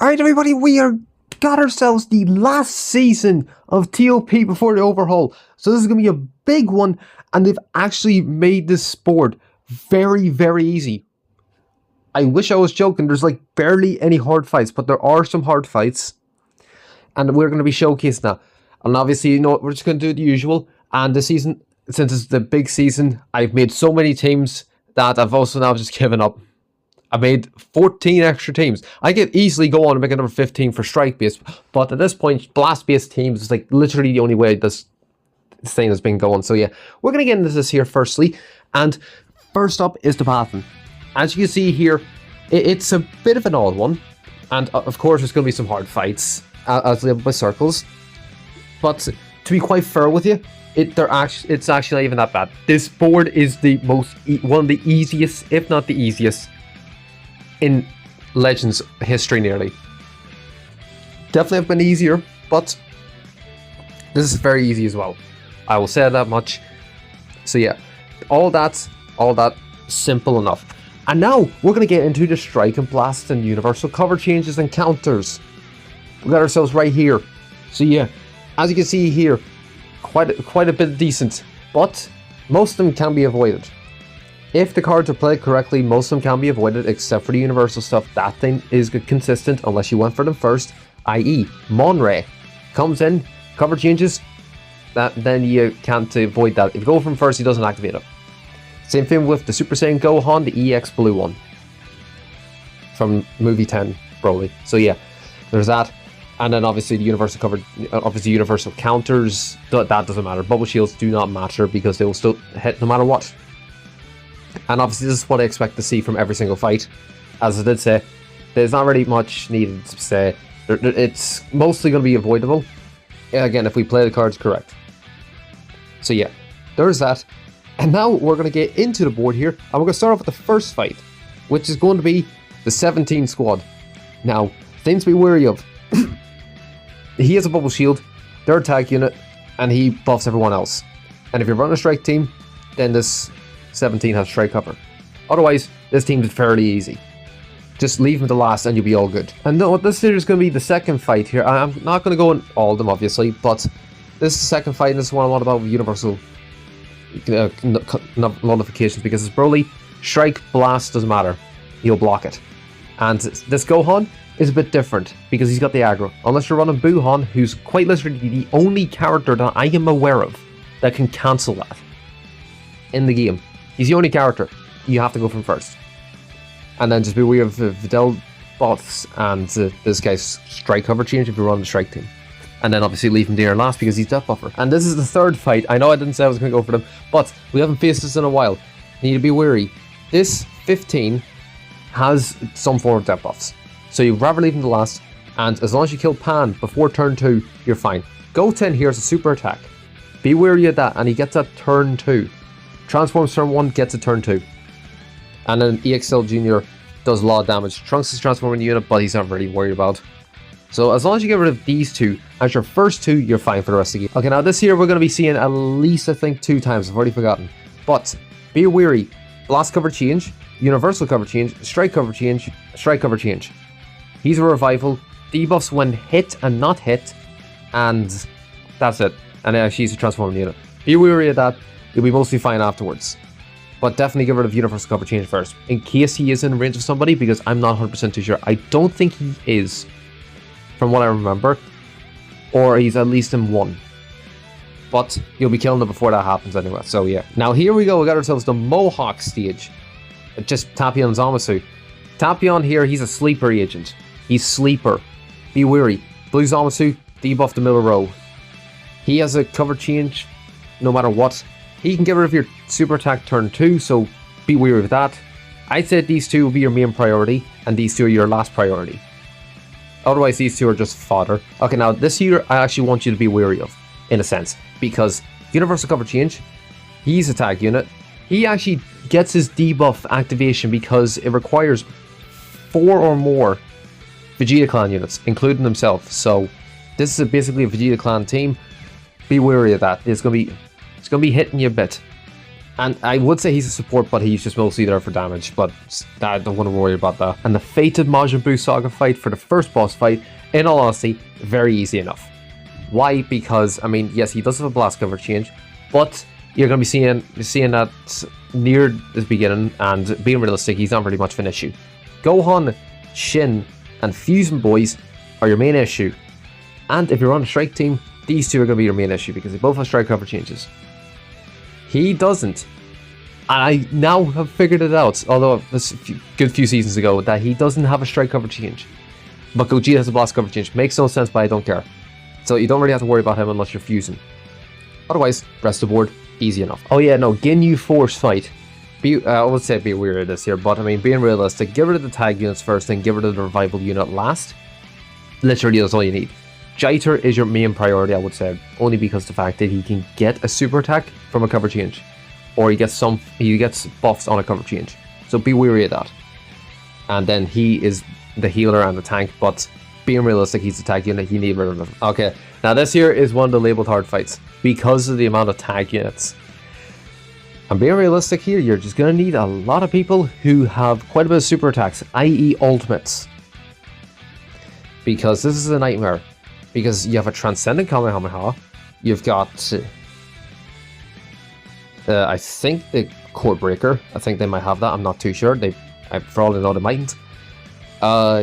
Alright everybody, got ourselves the last season of TOP before the overhaul. So this is going to be a big one, and they've actually made this sport very, very easy. I wish I was joking, there's like barely any hard fights, but there are some hard fights. And we're going to be showcasing that. And obviously, you know, we're just going to do the usual. And this season, since it's the big season, I've made so many teams that I've also now just given up. I made 14 extra teams. I could easily go on and make another 15 for strike-based, but at this point, blast-based teams is like literally the only way this thing has been going. So yeah, we're going to get into this here firstly, and first up is the pattern. As you can see here, it's a bit of an odd one, and of course there's going to be some hard fights as labeled by circles, but to be quite fair with you, it's actually not even that bad. This board is the one of the easiest, if not the easiest, in Legends history nearly. Definitely have been easier, but this is very easy as well. I will say that much. So yeah, all that simple enough. And now we're gonna get into the strike and blast and universal cover changes and counters. We got ourselves right here. So yeah, as you can see here, quite a bit decent, but most of them can be avoided. If the cards are played correctly, most of them can be avoided except for the universal stuff. That thing is consistent unless you went for them first, i.e. Monray comes in, cover changes, then you can't avoid that. If you go from first, he doesn't activate it. Same thing with the Super Saiyan Gohan, the EX blue one from movie 10 Broly. So yeah, there's that. And then obviously the universal cover, obviously universal counters, that doesn't matter. Bubble shields do not matter because they will still hit no matter what. And obviously this is what I expect to see from every single fight. As I did say, there's not really much needed to say. It's mostly going to be avoidable, again, if we play the cards correct. So yeah, there's that. And now we're going to get into the board here, and we're going to start off with the first fight, which is going to be the 17 squad. Now, things to be wary of. He has a bubble shield, third attack unit, and he buffs everyone else. And if you're running a strike team, then this 17 has strike cover. Otherwise, this team is fairly easy. Just leave him to last and you'll be all good. And no, this is going to be the second fight here. I'm not going to go in all of them, obviously, but this is the second fight, and this is what I want about universal nullifications, because it's Broly, strike, blast, doesn't matter. He'll block it. And this Gohan is a bit different because he's got the aggro. Unless you're running Buhan, who's quite literally the only character that I am aware of that can cancel that in the game. He's the only character. You have to go from first. And then just be aware of Videl bots and this guy's strike cover change if you run the strike team. And then obviously leave him there last because he's death buffer. And this is the third fight. I know I didn't say I was going to go for them, but we haven't faced this in a while. You need to be wary. This 15 has some form of death buffs. So you'd rather leave him to last, and as long as you kill Pan before turn 2, you're fine. Go 10 here is a super attack. Be wary of that, and he gets a turn 2. Transforms turn 1, gets a turn 2. And then EXL Jr. does a lot of damage. Trunks is transforming the unit, but he's not really worried about. So as long as you get rid of these two as your first two, you're fine for the rest of the game. Okay, now this here we're going to be seeing at least, I think, 2 times. I've already forgotten. But be wary. Blast cover change, universal cover change, strike cover change, strike cover change. He's a revival. Debuffs when hit and not hit. And that's it. And then she's a transforming unit. Be wary of that. You'll be mostly fine afterwards. But definitely get rid of universal cover change first, in case he is in range of somebody, because I'm not 100% too sure. I don't think he is, from what I remember, or he's at least in 1. But you'll be killing him before that happens anyway, so yeah. Now here we go, we got ourselves the Mohawk stage. Just Tapion and Zamasu. Tapion here, he's a sleeper agent. He's sleeper. Be wary. Blue Zamasu, debuff the middle row. He has a cover change, no matter what. He can get rid of your super attack turn 2, so be wary of that. I'd say these two will be your main priority, and these two are your last priority. Otherwise, these two are just fodder. Okay, now this here, I actually want you to be wary of, in a sense, because universal cover change, he's a tag unit. He actually gets his debuff activation because it requires 4 or more Vegeta Clan units, including himself. So this is basically a Vegeta Clan team. Be wary of that. It's gonna be hitting you a bit. And I would say he's a support, but he's just mostly there for damage, but I don't want to worry about that. And the fated Majin Buu Saga fight for the first boss fight, in all honesty, very easy enough. Why? Because, I mean, yes, he does have a blast cover change, but you're going to be seeing that near the beginning, and being realistic, he's not really much of an issue. Gohan, Shin, and Fusion Boys are your main issue. And if you're on a strike team, these two are going to be your main issue because they both have strike cover changes. He doesn't. And I now have figured it out, although this a good few seasons ago, that he doesn't have a strike cover change. But Gogeta has a blast cover change. Makes no sense, but I don't care. So you don't really have to worry about him unless you're fusing. Otherwise, rest of the board, easy enough. Oh yeah, no, Ginyu Force fight. I would say be weird of this here, but I mean, being realistic, get rid of the tag units first, then get rid of the revival unit last. Literally, that's all you need. Jiter is your main priority, I would say, only because the fact that he can get a super attack from a cover change, or he gets buffs on a cover change. So be wary of that. And then he is the healer and the tank, but being realistic, he's the tag unit. You need rid of him. Okay, now this here is one of the labeled hard fights because of the amount of tag units. And being realistic here, you're just gonna need a lot of people who have quite a bit of super attacks, i.e. ultimates, because this is a nightmare. Because you have a Transcendent Kamehameha, you've got, I think the Core Breaker, I think they might have that, I'm not too sure, for all I know they mightn't.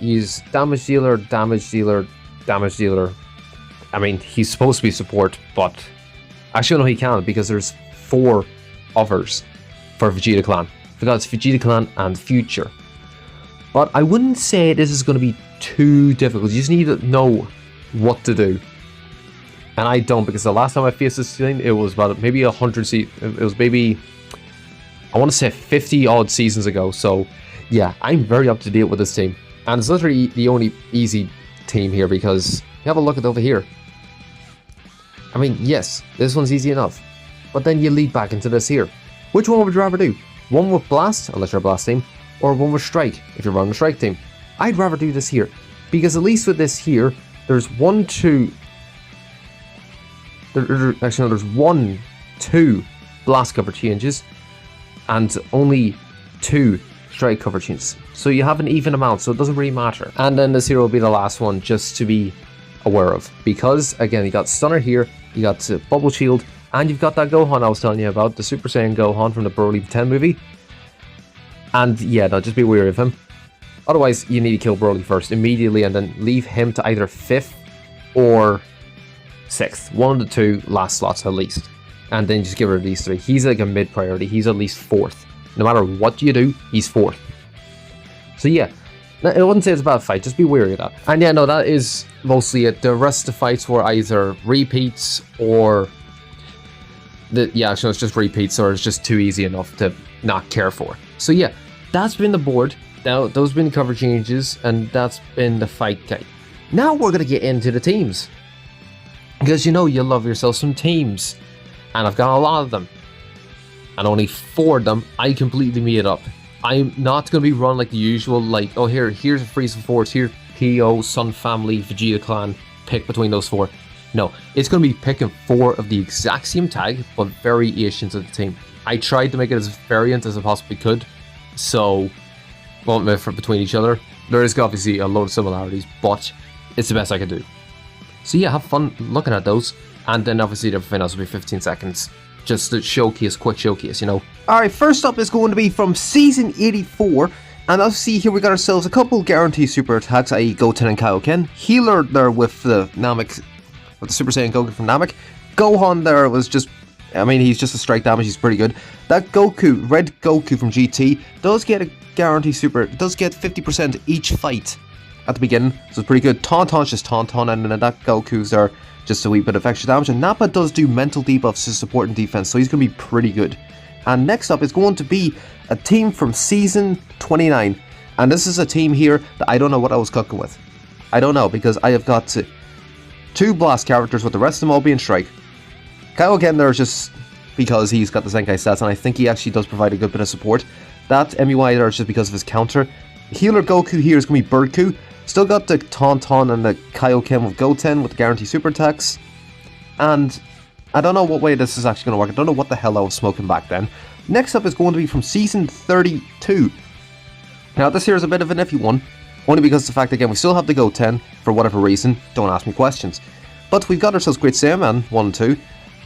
Use Damage Dealer, Damage Dealer, Damage Dealer. I mean, he's supposed to be support, but actually no, he can't, because there's 4 others for Vegeta Clan. I forgot it's Vegeta Clan and Future. But I wouldn't say this is going to be too difficult, you just need to know what to do. And I don't, because the last time I faced this thing, it was about maybe 100 it was maybe, I want to say 50 odd seasons ago. So yeah, I'm very up to date with this team, and it's literally the only easy team here, because you have a look at over here. I mean, yes, this one's easy enough, but then you lead back into this here. Which one would you rather do? One with blast, unless you're a blast team, or one with strike if you're running a strike team? I'd rather do this here, because at least with this here, there's 1, 2. Actually, no, there's 1, 2 blast cover changes, and only 2 strike cover changes. So you have an even amount, so it doesn't really matter. And then this here will be the last one, just to be aware of, because again, you got Stunner here, you got Bubble Shield, and you've got that Gohan I was telling you about, the Super Saiyan Gohan from the Broly 10 movie. And yeah, no, just be wary of him. Otherwise, you need to kill Broly first immediately, and then leave him to either 5th or 6th. One of the 2 last slots at least. And then just give rid of these 3. He's like a mid priority. He's at least 4th. No matter what you do, he's 4th. So yeah, I wouldn't say it's a bad fight. Just be wary of that. And yeah, no, that is mostly it. The rest of the fights were either repeats or... yeah, actually, it's just repeats, or it's just too easy enough to not care for. So yeah, that's been the board. Now, those have been cover changes, and that's been the fight guide. Now we're going to get into the teams, because you know you love yourself some teams, and I've got a lot of them, and only 4 of them I completely made up. I'm not going to be run like the usual, like, oh here's a Frieza Force, here's PO, Sun Family, Vegeta Clan, pick between those 4. No, it's going to be picking 4 of the exact same tag, but variations of the team. I tried to make it as variant as I possibly could, so won't differ between each other. There is obviously a load of similarities, but it's the best I could do. So yeah, have fun looking at those, and then obviously everything else will be 15 seconds, just to showcase, quick showcase, you know. Alright, first up is going to be from Season 84, and as you see here, we got ourselves a couple guaranteed super attacks, i.e. Goten and Kaioken. Healer there with the Namek, with the Super Saiyan Goku from Namek. Gohan there was just, I mean, he's just a strike damage, he's pretty good. That Goku, Red Goku from GT, does get a guarantee super, does get 50% each fight at the beginning, so it's pretty good. Tauntaun's just Tauntaun, and then that Goku's there just a wee bit of extra damage, and Nappa does do mental debuffs to support and defense, so he's going to be pretty good. And next up is going to be a team from Season 29, and this is a team here that I don't know what I was cooking with. I don't know, because I have got 2 blast characters with the rest of them all being strike. Kaioken there is just because he's got the Zenkai stats, and I think he actually does provide a good bit of support. That MUI there is just because of his counter. Healer Goku here is going to be Birdku. Still got the Tauntaun and the Kaioken with Goten with the guarantee super attacks. And I don't know what way this is actually going to work. I don't know what the hell I was smoking back then. Next up is going to be from Season 32. Now, this here is a bit of an iffy one, only because of the fact, again, we still have the Go 10, for whatever reason. Don't ask me questions. But we've got ourselves Great Saiyan 1 and 2,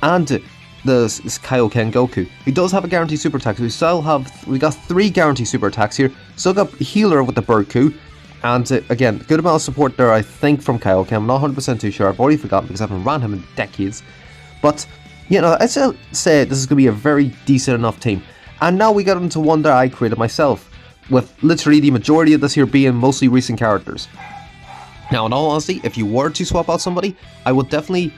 and the Kaioken Goku. He does have a guaranteed super attack. We got 3 guaranteed super attacks here. Still got Healer with the Bird Coup. And again, good amount of support there, I think, from Kaioken. I'm not 100% too sure. I've already forgotten because I haven't ran him in decades. But, you know, I'd still say this is going to be a very decent enough team. And now we got into one that I created myself, with literally the majority of this here being mostly recent characters. Now, in all honesty, if you were to swap out somebody, I would definitely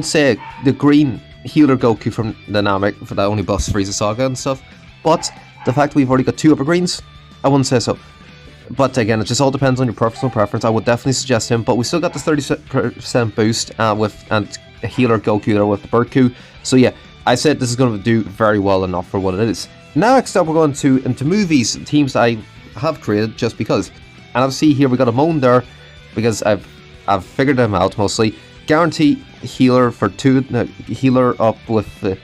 say the green Healer Goku from Dynamic, for that only buffs Frieza Saga and stuff. But the fact we've already got 2 evergreens, I wouldn't say so. But again, it just all depends on your personal preference. I would definitely suggest him, but we still got the 30% boost and a Healer Goku there with the Bird Coup. So yeah, I said this is going to do very well enough for what it is. Now next up we're going into movies, teams that I have created just because. And I'll see here we got a Moan there, because I've figured them out mostly. Guarantee Healer for 2, Healer up with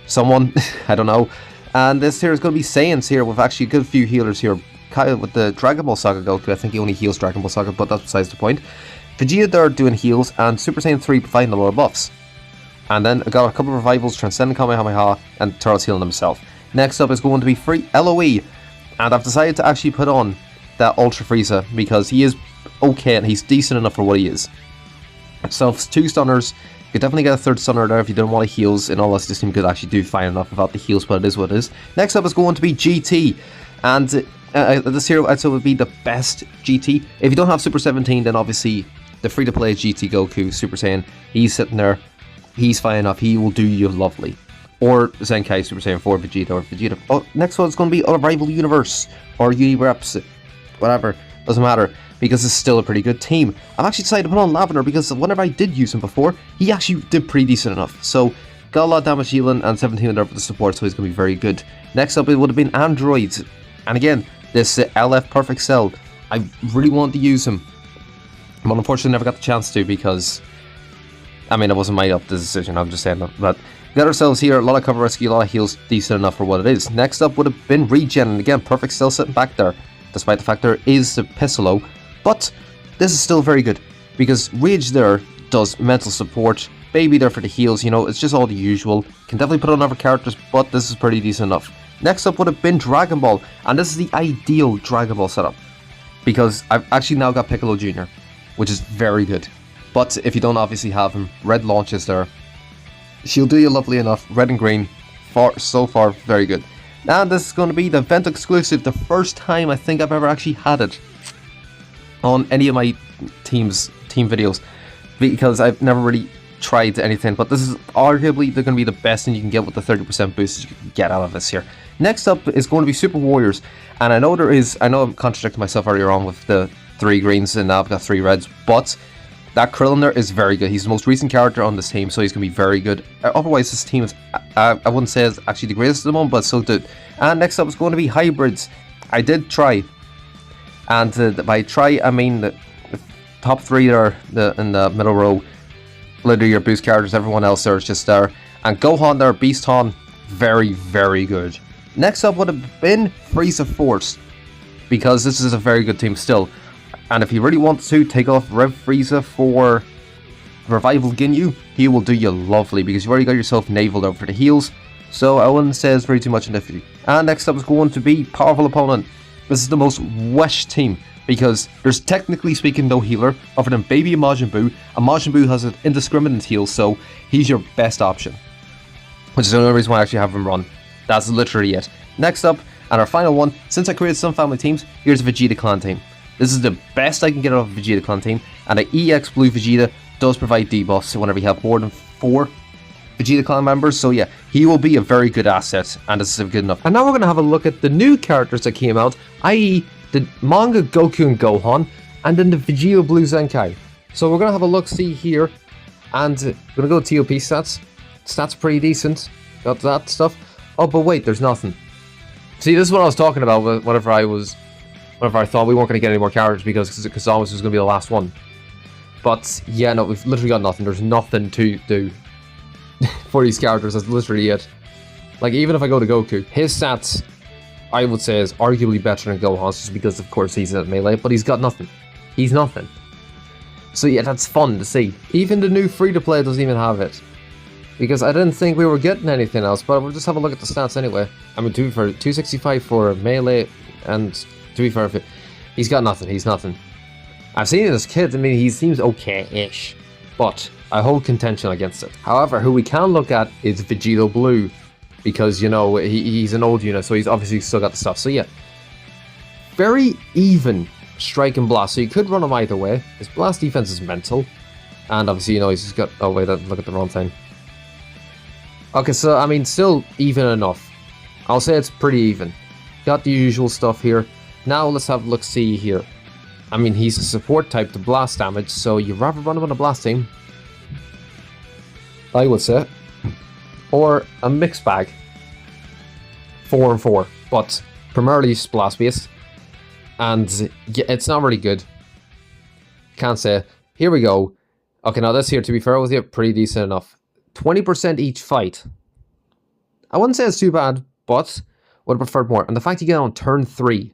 someone, I don't know. And this here is going to be Saiyans here, with actually a good few healers here. With the Dragon Ball Saga Goku, I think he only heals Dragon Ball Saga, but that's besides the point. Vegeta there doing heals, and Super Saiyan 3 providing a lot of buffs. And then I got a couple of revivals, Transcendent Kamehameha, and Turtles healing himself. Next up is going to be Free LOE, and I've decided to actually put on that Ultra Frieza, because he is okay, and he's decent enough for what he is. So, 2 stunners. You could definitely get a 3rd stunner there if you don't want heals. In all honesty, this team could actually do fine enough without the heals, but it is what it is. Next up is going to be GT, and this here I'd say would be the best GT. If you don't have Super 17, then obviously the free-to-play GT Goku, Super Saiyan, he's sitting there, he's fine enough, he will do you lovely. Or Zenkai Super Saiyan 4 Vegeta, or Vegeta. Oh, next one's going to be Rival Universe, or Uni Reps, whatever, doesn't matter, because it's still a pretty good team. I've actually decided to put on Lavender, because whenever I did use him before, he actually did pretty decent enough. So, got a lot of damage healing, and 17 there for the support, so he's going to be very good. Next up, it would have been Androids, and again, this LF Perfect Cell, I really wanted to use him, but unfortunately never got the chance to, because, I mean, it wasn't my decision, I'm just saying that. But we got ourselves here, a lot of cover rescue, a lot of heals, decent enough for what it is. Next up would have been Regen, and again, Perfect Cell sitting back there, despite the fact there is the Piccolo, but this is still very good, because Rage there does mental support, Baby there for the heals, you know, it's just all the usual. Can definitely put on other characters, but this is pretty decent enough. Next up would have been Dragon Ball, and this is the ideal Dragon Ball setup, because I've actually now got Piccolo Jr., which is very good. But if you don't obviously have him, Red launches there. She'll do you lovely enough. Red and green, so far very good. And this is going to be the event exclusive, the first time I think I've ever actually had it on any of my team videos, because I've never really tried anything, but this is arguably going to be the best thing you can get with the 30% boost you can get out of this here. Next up is going to be Super Warriors, and I know I'm contradicting myself earlier on with the 3 greens, and now I've got 3 reds, but that Krillin there is very good. He's the most recent character on this team, so he's going to be very good. Otherwise, this team is, I wouldn't say it's actually the greatest at the moment, but still good. And next up is going to be Hybrids. I did try, and by try, I mean the top 3 there in the middle row, literally your boost characters, everyone else there is just there. And Gohan there, Beast Han, very, very good. Next up would have been Frieza Force, because this is a very good team still. And if you really want to take off Rev Frieza for Revival Ginyu, he will do you lovely, because you've already got yourself Naval there for the heals. So I wouldn't say it's very too much in difficulty. And next up is going to be Powerful Opponent. This is the most wish team, because there's technically speaking no healer other than Baby and Majin Buu, and Majin Buu has an indiscriminate heal, so he's your best option, which is the only reason why I actually have him run. That's literally it. Next up, and our final one, since I created some family teams, here's a Vegeta Clan team. This is the best I can get out of a Vegeta Clan team, and the EX Blue Vegeta does provide debuffs whenever you have more than 4 Vegeta Clan members, so yeah, he will be a very good asset, and this is good enough. And now we're going to have a look at the new characters that came out, i.e. the manga Goku and Gohan, and then the Vegeta Blue Zenkai. So we're going to have a look-see here, and we're going to go TOP stats. Stats pretty decent, got that stuff. Oh, but wait, there's nothing. See, this is what I was talking about whenever I thought we weren't going to get any more characters, because Kazama was going to be the last one. But yeah, no, we've literally got nothing. There's nothing to do. for these characters. That's literally it. Like, even if I go to Goku, his stats, I would say, is arguably better than Gohan's, just because, of course, he's at melee, but he's got nothing. He's nothing. So yeah, that's fun to see. Even the new free-to-play doesn't even have it. Because I didn't think we were getting anything else, but we'll just have a look at the stats anyway. I mean, to be fair, 265 for melee, and to be fair, he's got nothing, he's nothing. I've seen it as kids, I mean, he seems okay-ish, but I hold contention against it. However, who we can look at is Vegeta Blue, because, you know, he's an old unit, so he's obviously still got the stuff. So yeah, very even strike and blast, so you could run him either way. His blast defense is mental, and obviously, you know, he's just got, oh wait, look at the wrong thing. Okay, so, I mean, still even enough. I'll say it's pretty even. Got the usual stuff here. Now let's have a look-see here. I mean, he's a support type to blast damage, so you'd rather run him on a blast team, I would say. Or a mixed bag. 4 and 4, but primarily blast based. And yeah, it's not really good. Can't say. Here we go. Okay, now this here, to be fair with you, pretty decent enough. 20% each fight. I wouldn't say it's too bad, but would have preferred more. And the fact you get on turn 3,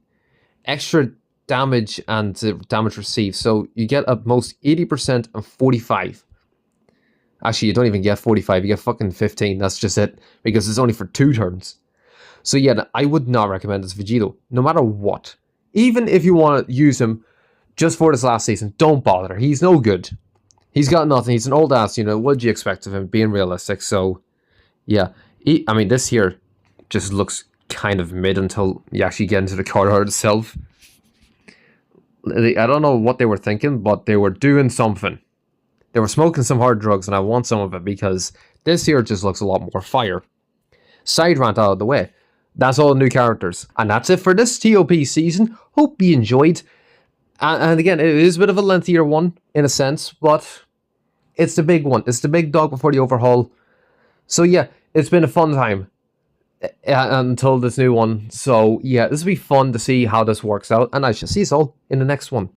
extra damage and damage received. So you get at most 80% and 45. Actually, you don't even get 45, you get fucking 15. That's just it, because it's only for 2 turns. So yeah, I would not recommend this Vegeta, no matter what. Even if you want to use him just for this last season, don't bother. He's no good. He's got nothing. He's an old ass unit. What do you expect of him, being realistic? So yeah, I mean, this here just looks kind of mid until you actually get into the card art itself. I don't know what they were thinking, but they were doing something. They were smoking some hard drugs, and I want some of it, because this here just looks a lot more fire. Side rant out of the way. That's all the new characters. And that's it for this TOP season. Hope you enjoyed. And again, it is a bit of a lengthier one, in a sense, but it's the big one. It's the big dog before the overhaul. So yeah, it's been a fun time until this new one. So yeah, this will be fun to see how this works out, and I shall see you all in the next one.